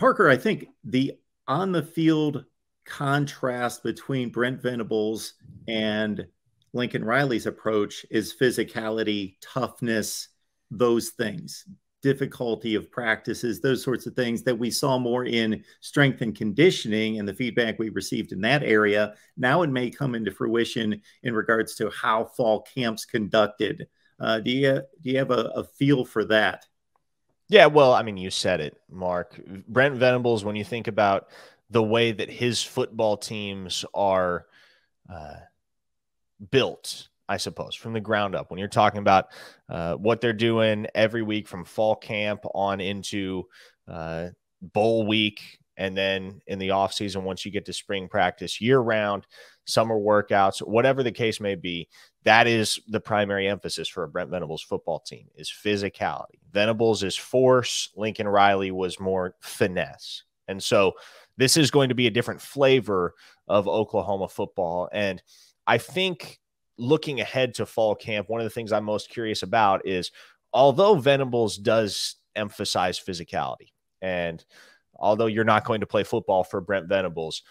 Parker, I think the on the field contrast between Brent Venables and Lincoln Riley's approach is physicality, toughness, those things, difficulty of practices, those sorts of things that we saw more in strength and conditioning and the feedback we received in that area. Now it may come into fruition in regards to how fall camps conducted. Do you have a feel for that? Yeah, well, I mean, you said it, Mark. Brent Venables, when you think about the way that his football teams are uh, built, I suppose, from the ground up, when you're talking about what they're doing every week from fall camp on into bowl week, and then in the offseason, once you get to spring practice, year round, summer workouts, whatever the case may be, that is the primary emphasis for a Brent Venables football team is physicality. Venables is force. Lincoln Riley was more finesse. And so this is going to be a different flavor of Oklahoma football. And I think looking ahead to fall camp, one of the things I'm most curious about is although Venables does emphasize physicality, and although you're not going to play football for Brent Venables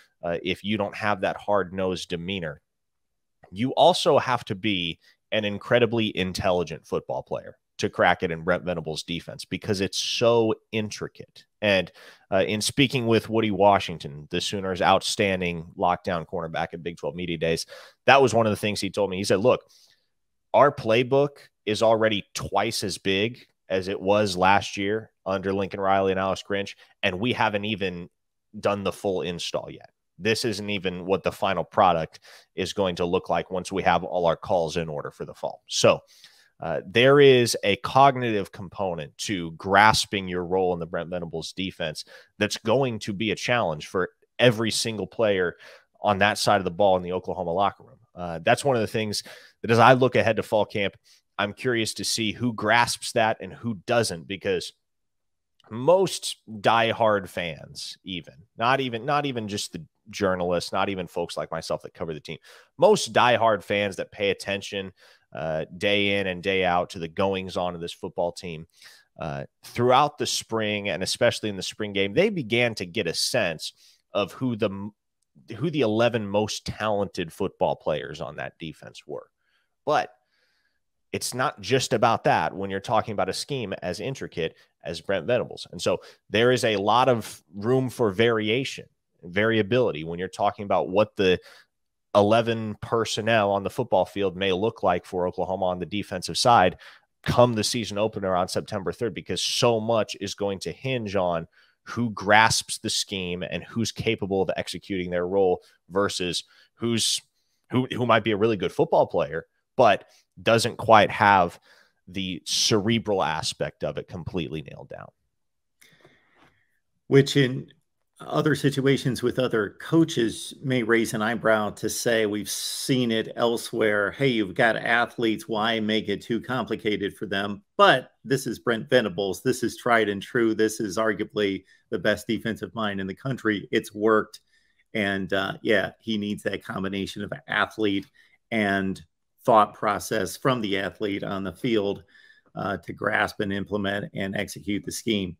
if you don't have that hard-nosed demeanor, you also have to be an incredibly intelligent football player to crack it in Brent Venables' defense because it's so intricate. And in speaking with Woody Washington, the Sooners' outstanding lockdown cornerback at Big 12 Media Days, that was one of the things he told me. He said, look, our playbook is already twice as big as it was last year under Lincoln Riley and Alex Grinch, and we haven't even done the full install yet. This isn't even what the final product is going to look like once we have all our calls in order for the fall. So there is a cognitive component to grasping your role in the Brent Venables defense that's going to be a challenge for every single player on that side of the ball in the Oklahoma locker room. That's one of the things that as I look ahead to fall camp, I'm curious to see who grasps that and who doesn't, because most diehard fans, not even just the journalists, not even folks like myself that cover the team, most diehard fans that pay attention day in and day out to the goings on of this football team throughout the spring, and especially in the spring game, they began to get a sense of who the 11 most talented football players on that defense were. But it's not just about that when you're talking about a scheme as intricate as Brent Venables. And so there is a lot of room for variability when you're talking about what the 11 personnel on the football field may look like for Oklahoma on the defensive side come the season opener on September 3rd, because so much is going to hinge on who grasps the scheme and who's capable of executing their role versus who might be a really good football player, but doesn't quite have the cerebral aspect of it completely nailed down. Which in other situations with other coaches may raise an eyebrow to say, we've seen it elsewhere. Hey, you've got athletes. Why make it too complicated for them? But this is Brent Venables. This is tried and true. This is arguably the best defensive mind in the country. It's worked. And yeah, he needs that combination of athlete and thought process from the athlete on the field to grasp and implement and execute the scheme.